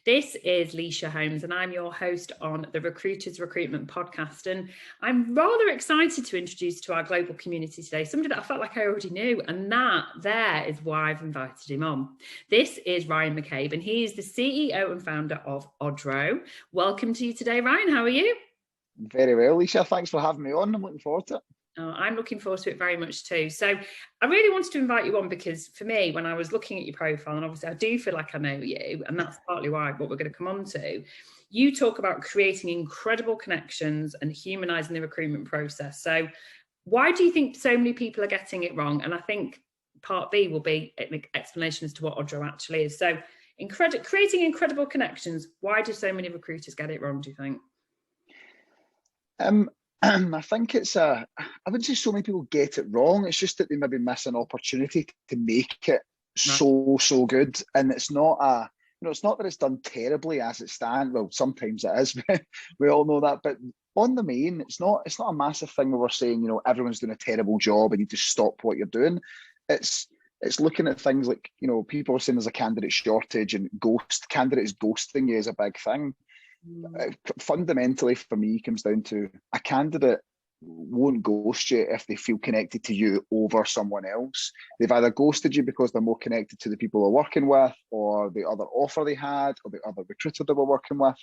This is Leisha Holmes, and I'm your host on the Recruiters Recruitment podcast. And I'm rather excited to introduce to our global community today somebody that I felt like I already knew, and that there is why I've invited him on. This is Ryan McCabe, and he is the CEO and founder of Odro. Welcome to you today, Ryan. How are you? Very well, Leisha. Thanks for having me on. I'm looking forward to it. I'm looking forward to it very much too. So I really wanted to invite you on because for me, when I was looking at your profile, and obviously I do feel like I know you, and that's partly why what we're going to come on to, you talk about creating incredible connections and humanising the recruitment process. So why do you think so many people are getting it wrong? And I think part B will be an explanation as to what Odro actually is. So creating incredible connections, why do so many recruiters get it wrong, do you think? I think I wouldn't say so many people get it wrong. It's just that they maybe miss an opportunity to make it so good. And it's not it's not that it's done terribly as it stands. Well, sometimes it is. We all know that. But on the main, it's not a massive thing where we're saying, everyone's doing a terrible job and you just stop what you're doing. It's looking at things like, people are saying there's a candidate shortage and candidates ghosting you is a big thing. Fundamentally for me comes down to a candidate won't ghost you if they feel connected to you over someone else. They've either ghosted you because they're more connected to the people they're working with, or the other offer they had, or the other recruiter they were working with,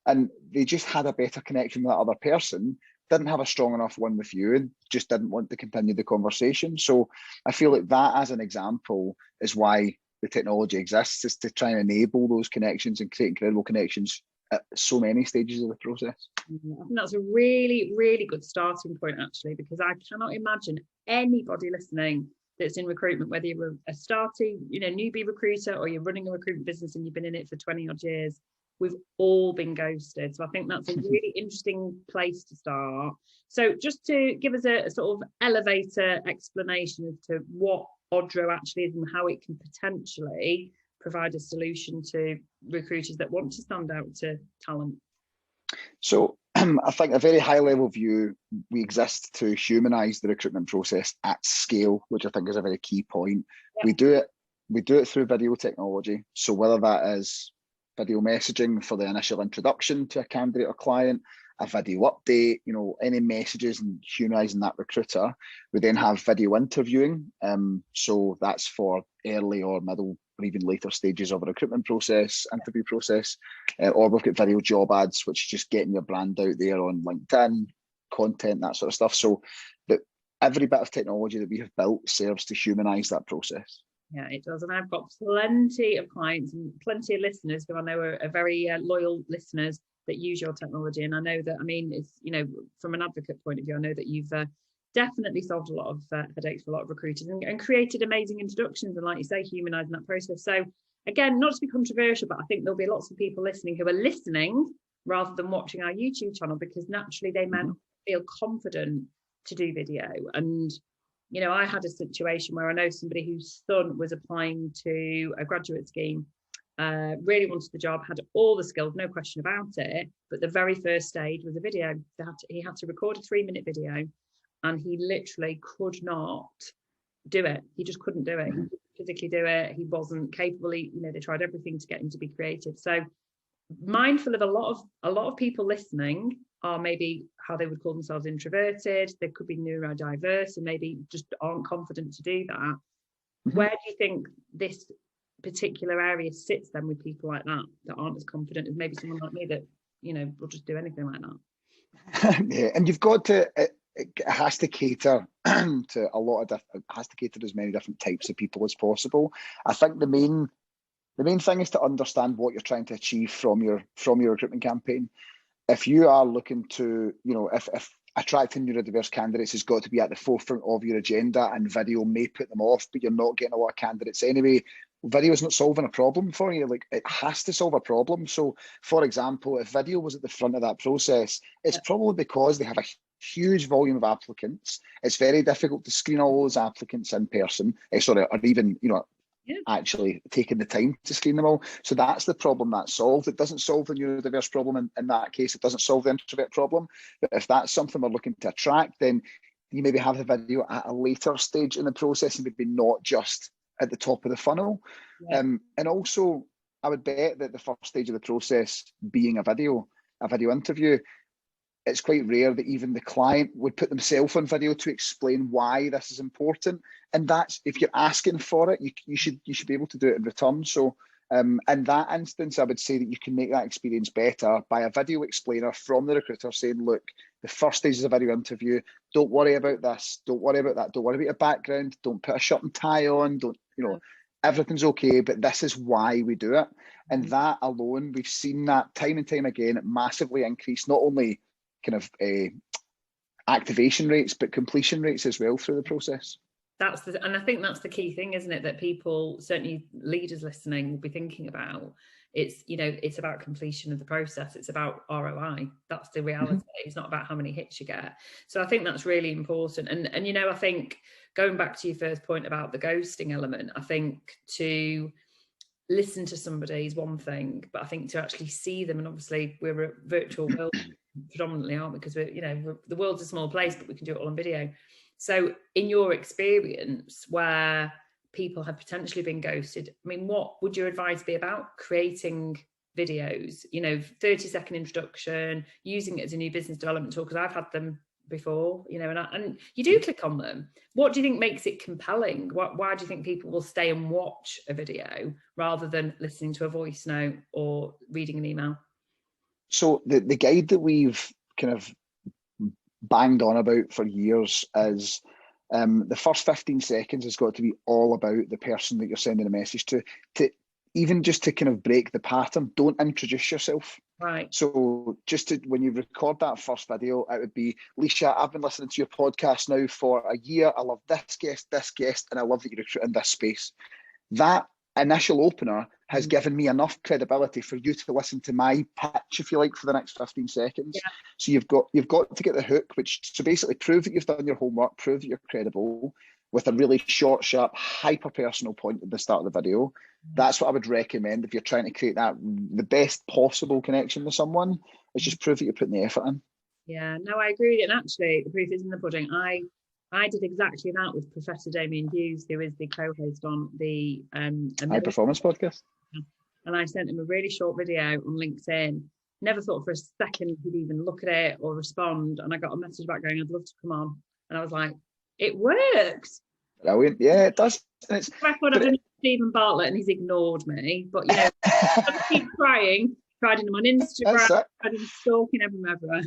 and they just had a better connection with that other person, didn't have a strong enough one with you, and just didn't want to continue the conversation. So I feel like that as an example is why the technology exists, is to try and enable those connections and create incredible connections at so many stages of the process. I think that's a really, really good starting point, actually, because I cannot imagine anybody listening that's in recruitment, whether you're a starting, newbie recruiter, or you're running a recruitment business and you've been in it for 20 odd years, we've all been ghosted. So I think that's a really interesting place to start. So just to give us a sort of elevator explanation as to what Odro actually is and how it can potentially provide a solution to recruiters that want to stand out to talent. So I think a very high level view, we exist to humanise the recruitment process at scale, which I think is a very key point. Yeah. We do it through video technology. So whether that is video messaging for the initial introduction to a candidate or client, a video update, any messages and humanising that recruiter. We then have video interviewing. So that's for early or middle or even later stages of a recruitment process, interview process. Or we've got video job ads, which is just getting your brand out there on LinkedIn, content, that sort of stuff. So that every bit of technology that we have built serves to humanise that process. Yeah, it does. And I've got plenty of clients and plenty of listeners who I know are very loyal listeners that use your technology. And I know that, it's, from an advocate point of view, I know that you've definitely solved a lot of headaches for a lot of recruiters and created amazing introductions. And like you say, humanising that process. So again, not to be controversial, but I think there'll be lots of people listening who are listening rather than watching our YouTube channel, because naturally they might not feel confident to do video. And I had a situation where I know somebody whose son was applying to a graduate scheme, really wanted the job, had all the skills, no question about it. But the very first stage was a video. He had to record a 3-minute video, and he literally could not do it. He just couldn't do it. He couldn't physically do it. He wasn't capable. They tried everything to get him to be creative. So mindful of a lot of people listening are maybe how they would call themselves introverted. They could be neurodiverse and maybe just aren't confident to do that. Mm-hmm. Where do you think this particular area sits then with people like that aren't as confident as maybe someone like me that will just do anything like that? Yeah, and you've got to it has to cater to a lot of different, it has to cater to as many different types of people as possible. I think the main thing is to understand what you're trying to achieve from your recruitment campaign. If you are looking to, if attracting neurodiverse candidates has got to be at the forefront of your agenda, and video may put them off, but you're not getting a lot of candidates anyway, video is not solving a problem for you. Like, it has to solve a problem. So, for example, if video was at the front of that process, it's probably because they have a huge volume of applicants. It's very difficult to screen all those applicants in person, or even, actually taking the time to screen them all. So that's the problem that's solved. It doesn't solve the neurodiverse problem in that case. It doesn't solve the introvert problem. But if that's something we're looking to attract, then you maybe have the video at a later stage in the process and maybe not just at the top of the funnel. Yeah. And also, I would bet that the first stage of the process being a video interview, it's quite rare that even the client would put themselves on video to explain why this is important. And that's, if you're asking for it, you should be able to do it in return. So in that instance, I would say that you can make that experience better by a video explainer from the recruiter saying, look, the first stage is a video interview. Don't worry about this. Don't worry about that. Don't worry about your background. Don't put a shirt and tie on. Don't, everything's okay, but this is why we do it. And that alone, we've seen that time and time again, massively increase not only kind of activation rates, but completion rates as well through the process. And I think that's the key thing, isn't it? That people, certainly leaders listening, will be thinking about. It's about completion of the process. It's about ROI. That's the reality. It's not about how many hits you get. So I think that's really important. And I think going back to your first point about the ghosting element, I think to listen to somebody is one thing, but I think to actually see them, and obviously we're a virtual world predominantly, aren't we? Because the world's a small place, but we can do it all on video. So in your experience where people have potentially been ghosted, I mean, what would your advice be about creating videos, 30-second introduction, using it as a new business development tool? Because I've had them before, and you do click on them. What do you think makes it compelling? Why do you think people will stay and watch a video rather than listening to a voice note or reading an email? So the guide that we've kind of banged on about for years is the first 15 seconds has got to be all about the person that you're sending a message to even just to kind of break the pattern. Don't introduce yourself. Right. So when you record that first video, it would be, Leisha, I've been listening to your podcast now for a year. I love this guest, and I love that you recruit in this space. That initial opener has given me enough credibility for you to listen to my pitch, if you like, for the next 15 seconds. Yeah. So you've got to get the hook, so basically prove that you've done your homework, prove that you're credible with a really short, sharp, hyper-personal point at the start of the video. That's what I would recommend if you're trying to create the best possible connection with someone, is just prove that you're putting the effort in. Yeah, no, I agree with you. And actually, the proof is in the pudding. I did exactly that with Professor Damien Hughes, who is the co-host on the High Performance podcast. And I sent him a really short video on LinkedIn. Never thought for a second he'd even look at it or respond. And I got a message back going, I'd love to come on. And I was like, it worked. Brilliant. Yeah, it does. I've done Stephen Bartlett and he's ignored me. But, I keep trying. Tried him on Instagram, tried him stalking everywhere.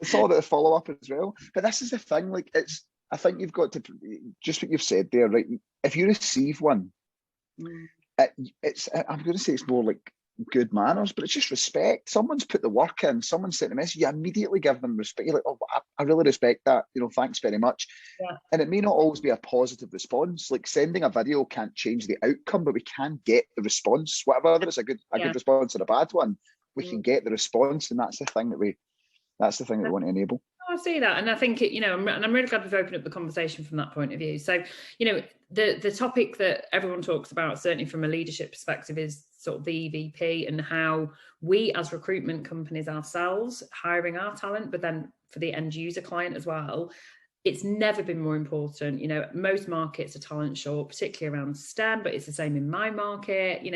It's all about the follow-up as well. But this is the thing, I think you've got to, just what you've said there, right? If you receive one, I'm going to say it's more like good manners, but it's just respect. Someone's put the work in, someone sent a message, you immediately give them respect. You're like, oh, I really respect that, thanks very much. Yeah. And it may not always be a positive response. Like sending a video can't change the outcome, but we can get the response, whether it's a good response or a bad one, we can get the response, and that's the thing that we want to enable. I see that, and I think and I'm really glad we've opened up the conversation from that point of view. So, the topic that everyone talks about, certainly from a leadership perspective, is sort of the EVP and how we as recruitment companies ourselves hiring our talent, but then for the end user client as well. It's never been more important. Most markets are talent short, particularly around STEM, but it's the same in my market.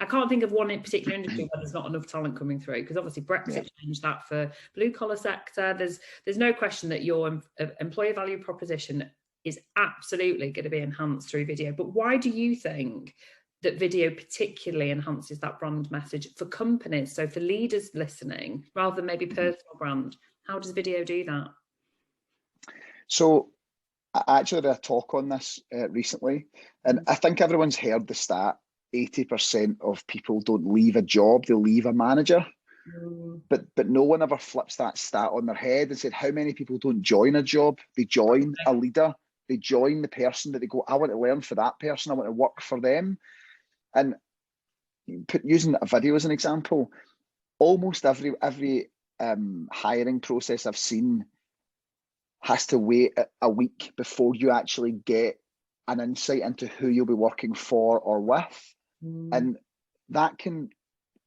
I can't think of one in particular industry where there's not enough talent coming through, because obviously Brexit changed that for blue collar sector. There's no question that your employer value proposition is absolutely going to be enhanced through video. But why do you think that video particularly enhances that brand message for companies? So for leaders listening, rather than maybe personal brand, how does video do that? So I actually did a talk on this recently, and I think everyone's heard the stat, 80% of people don't leave a job, they leave a manager. But no one ever flips that stat on their head and said, how many people don't join a job? They join a leader, they join the person that they go, I want to learn for that person, I want to work for them. And using a video as an example, almost every hiring process I've seen has to wait a week before you actually get an insight into who you'll be working for or with. And that can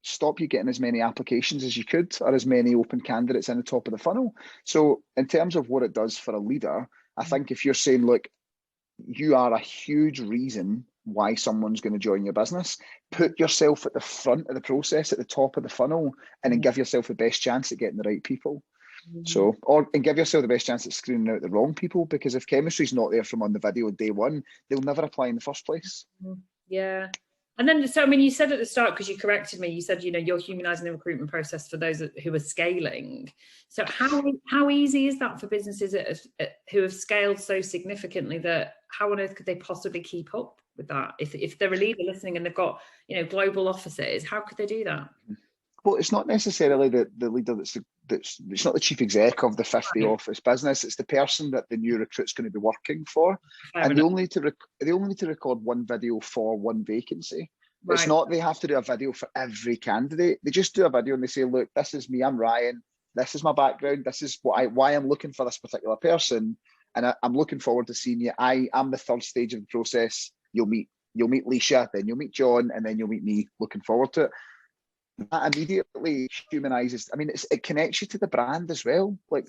stop you getting as many applications as you could, or as many open candidates in the top of the funnel. So in terms of what it does for a leader, I think if you're saying, look, you are a huge reason why someone's going to join your business. Put yourself at the front of the process, at the top of the funnel, and then give yourself the best chance at getting the right people. So, and give yourself the best chance at screening out the wrong people, because if chemistry's not there from on the video day one, they'll never apply in the first place. Yeah. And then, so, I mean, you said at the start, because you corrected me, you said, you know, you're humanising the recruitment process for those who are scaling. So how easy is that for businesses who have scaled so significantly that how on earth could they possibly keep up with that? If they're a leader listening and they've got, you know, global offices, how could they do that? Well, it's not necessarily the leader that's it's not the chief exec of the 50 office business. It's the person that the new recruit's going to be working for. And they only need to record one video for one vacancy. Right. It's not they have to do a video for every candidate. They just do a video and they say, look, this is me, I'm Ryan. This is my background. This is why I'm looking for this particular person. And I'm looking forward to seeing you. I'm the third stage of the process. You'll meet Leisha, then you'll meet John, and then you'll meet me. Looking forward to it. That immediately humanises. I mean, it connects you to the brand as well. Like,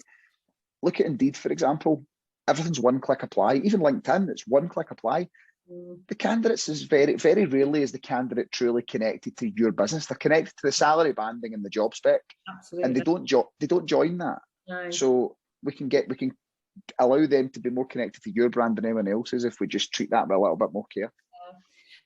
look at Indeed, for example. Everything's one click apply. Even LinkedIn, it's one click apply. The candidates is very, very rarely is the candidate truly connected to your business. They're connected to the salary banding and the job spec. Absolutely. And they don't join that. No. So we can allow them to be more connected to your brand than anyone else's if we just treat that with a little bit more care.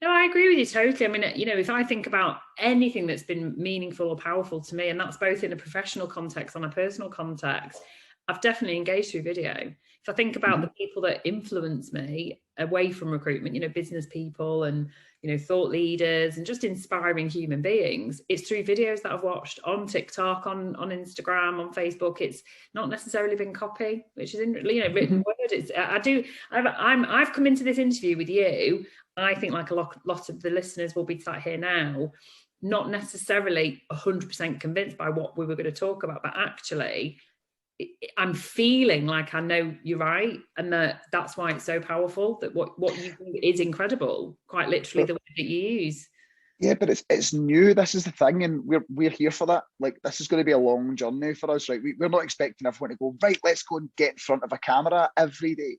No, I agree with you totally. I mean, you know, if I think about anything that's been meaningful or powerful to me, and that's both in a professional context and a personal context, I've definitely engaged through video. If I think about the people that influence me away from recruitment, you know, business people and, you know, thought leaders and just inspiring human beings, it's through videos that I've watched on TikTok, on Instagram, on Facebook. It's not necessarily been copy, which is, you know, written word. I've come into this interview with you. I think like a lot of the listeners will be sat here now, not necessarily 100% convinced by what we were going to talk about, but actually I'm feeling like I know you're right, and that's why it's so powerful, that what you do is incredible, quite literally the way that you use. Yeah, but it's new. This is the thing, and we're here for that. Like, this is going to be a long journey for us, right? We're not expecting everyone to go, right, let's go and get in front of a camera every day.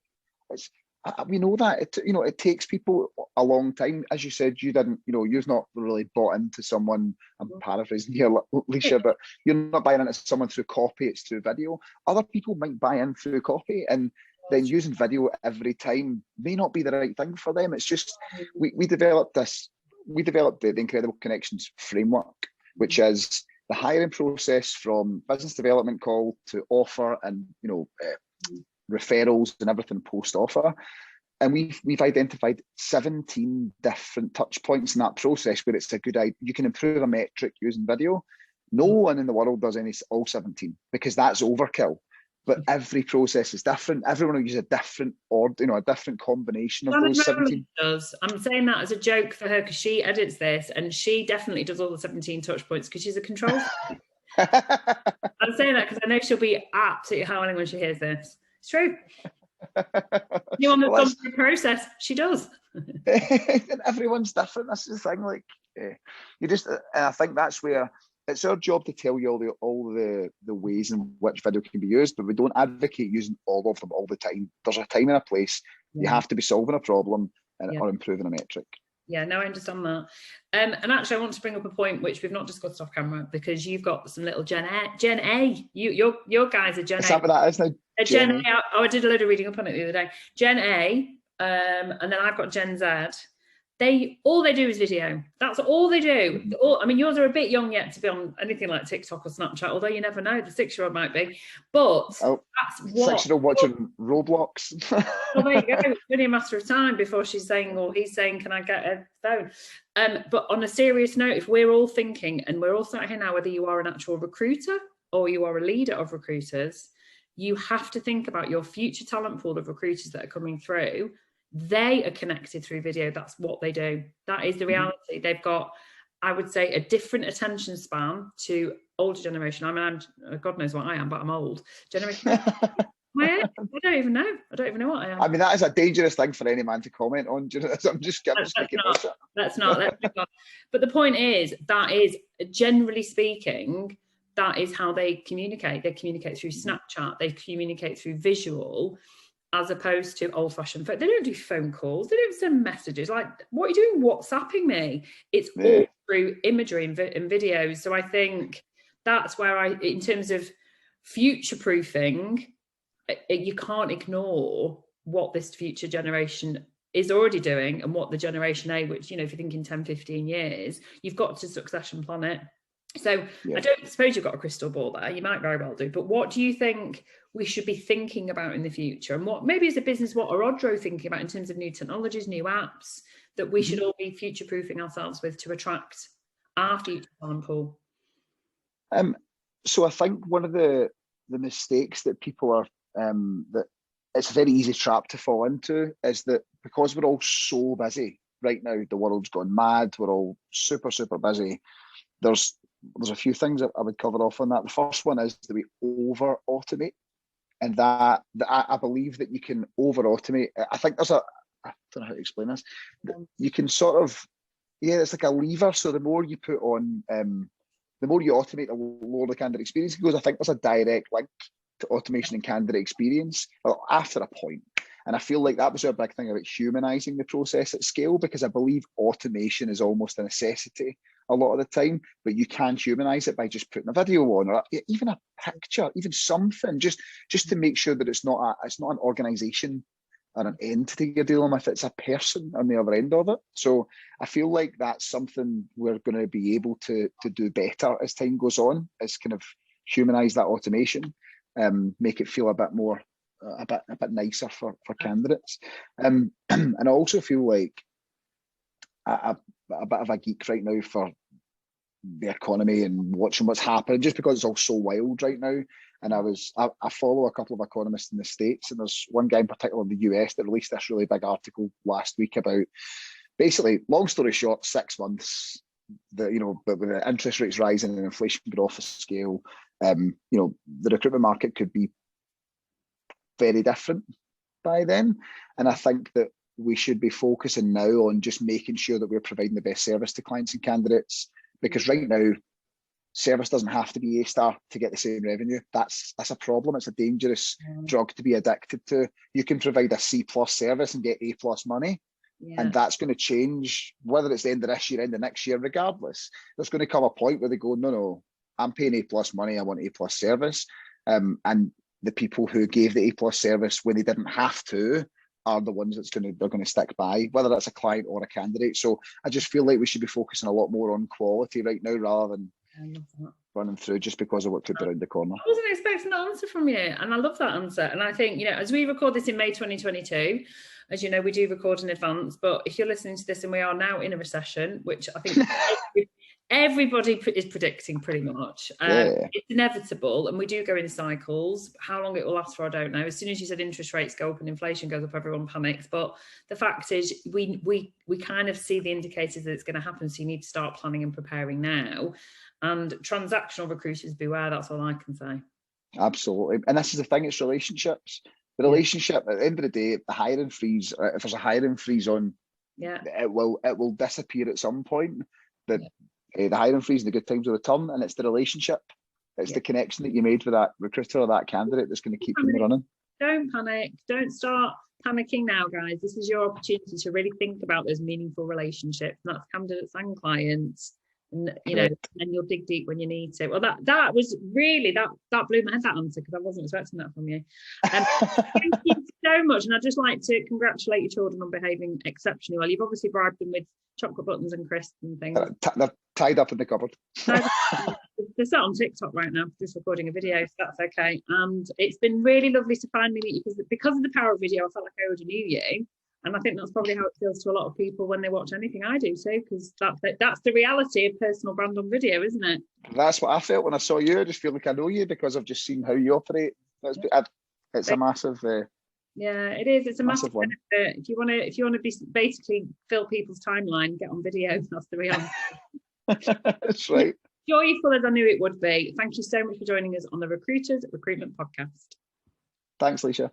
We know that it takes people a long time. As you said, you didn't, you've not really bought into someone. I'm paraphrasing here, Leisha, but you're not buying into someone through copy. It's through video. Other people might buy in through copy, and then using video every time may not be the right thing for them. It's just we developed this. We developed the Incredible Connections framework, which is the hiring process from business development call to offer and referrals and everything post offer. And we've identified 17 different touch points in that process where it's a good idea. You can improve a metric using video. No one in the world does all 17 because that's overkill. But every process is different. Everyone will use a different a different combination of those 17. Does. I'm saying that as a joke for her because she edits this and she definitely does all the 17 touch points because she's a control. I'm saying that because I know she'll be absolutely howling when she hears this. It's true. You want to come through the process? She does. Everyone's different. That's the thing. Like you just, and I think that's where it's our job to tell you all the ways in which video can be used, but we don't advocate using all of them all the time. There's a time and a place. You have to be solving a problem or improving a metric. Yeah, no, I understand that. And actually, I want to bring up a point which we've not discussed off camera because you've got some little Gen A. Your guys are Gen A. Is that what that is now? Gen A. I did a load of reading up on it the other day. Gen A, and then I've got Gen Z. All they do is video. That's all they do. I mean, yours are a bit young yet to be on anything like TikTok or Snapchat, although you never know, the 6-year-old might be. But that's what 6-year-old watching Roblox. Well, there you go. It's only a matter of time before she's saying, or he's saying, can I get a phone? But on a serious note, if we're all thinking, and we're all sat here now, whether you are an actual recruiter or you are a leader of recruiters, you have to think about your future talent pool of recruiters that are coming through. They are connected through video. That's what they do. That is the reality. They've got, I would say, a different attention span to older generation. I mean, God knows what I am, but I'm old. Generation. I don't even know. I don't even know what I am. I mean, that is a dangerous thing for any man to comment on. I'm just making it. Let's not. But the point is, that is, generally speaking, that is how they communicate. They communicate through Snapchat. They communicate through visual. as opposed to old-fashioned phone. They don't do phone calls, they don't send messages. Like, what are you doing WhatsApping me? It's all through imagery and videos. So I think that's where in terms of future-proofing, you can't ignore what this future generation is already doing and what the generation A, which, if you're thinking 10, 15 years, you've got to succession plan it. So I don't suppose you've got a crystal ball there. You might very well do. But what do you think we should be thinking about in the future? And what maybe as a business, what are Odro thinking about in terms of new technologies, new apps that we should all be future-proofing ourselves with to attract our future talent pool? So I think one of the mistakes that people are, that it's a very easy trap to fall into, is that because we're all so busy right now, the world's gone mad, we're all super, super busy. There's a few things that I would cover off on that. The first one is that we over automate, and that I believe that you can over automate. I think I don't know how to explain this. You can sort of, it's like a lever. So the more you put on, the more you automate, the lower the candidate experience goes. I think there's a direct link to automation and candidate experience after a point. And I feel like that was a big thing about humanizing the process at scale, because I believe automation is almost a necessity a lot of the time, but you can humanize it by just putting a video on, or even a picture, even something, just to make sure that it's not an organization or an entity you're dealing with, it's a person on the other end of it. So I feel like that's something we're going to be able to do better as time goes on, is kind of humanize that automation, make it feel a bit more, a bit nicer for candidates. And I also feel like a bit of a geek right now for the economy and watching what's happening, just because it's all so wild right now. And I follow a couple of economists in the States, and there's one guy in particular in the US that released this really big article last week about, basically, long story short, 6 months, but with the interest rates rising and inflation going off a scale, the recruitment market could be very different by then. And I think that we should be focusing now on just making sure that we're providing the best service to clients and candidates, because right now, service doesn't have to be A-star to get the same revenue. That's a problem. It's a dangerous drug to be addicted to. You can provide a C+ service and get A+ money. And that's going to change, whether it's the end of this year, end of next year, regardless. There's going to come a point where they go, no, I'm paying A+ money, I want A+ service. And the people who gave the A+ service when they didn't have to are the ones they're going to stick by, whether that's a client or a candidate. So I just feel like we should be focusing a lot more on quality right now, rather than running through just because of what could be around the corner. I wasn't expecting that answer from you, and I love that answer. And I think, as we record this in May 2022, as you know, we do record in advance, but if you're listening to this and we are now in a recession, which I think everybody is predicting pretty much, it's inevitable, and we do go in cycles. How long it will last for, I don't know. As soon as you said interest rates go up and inflation goes up, everyone panics. But the fact is, we kind of see the indicators that it's going to happen, so you need to start planning and preparing now. And transactional recruiters beware, that's all I can say. Absolutely. And this is the thing, it's relationships. The relationship, at the end of the day, the hiring freeze, if there's a hiring freeze on, it will disappear at some point. The hiring freeze, the good times will return, and it's the relationship. It's the connection that you made with that recruiter or that candidate that's going to keep them running. Don't panic. Don't start panicking now, guys. This is your opportunity to really think about those meaningful relationships, and that's candidates and clients. And and you'll dig deep when you need to. Well, that was really that blew my head, that answer, because I wasn't expecting that from you. Thank you so much, and I'd just like to congratulate your children on behaving exceptionally well. You've obviously bribed them with chocolate buttons and crisps and things. They're tied up in the cupboard. They're sat on TikTok right now, just recording a video, so that's okay. And it's been really lovely to finally meet you, because of the power of video. I felt like I already knew you. And I think that's probably how it feels to a lot of people when they watch anything I do too, because that's the reality of personal brand on video, isn't it? That's what I felt when I saw you. I just feel like I know you because I've just seen how you operate. It's a massive. It is. It's a massive one. If you want to basically fill people's timeline, get on video. That's the reality. That's right. Joyful as I knew it would be. Thank you so much for joining us on the Recruitment Podcast. Thanks, Leisha.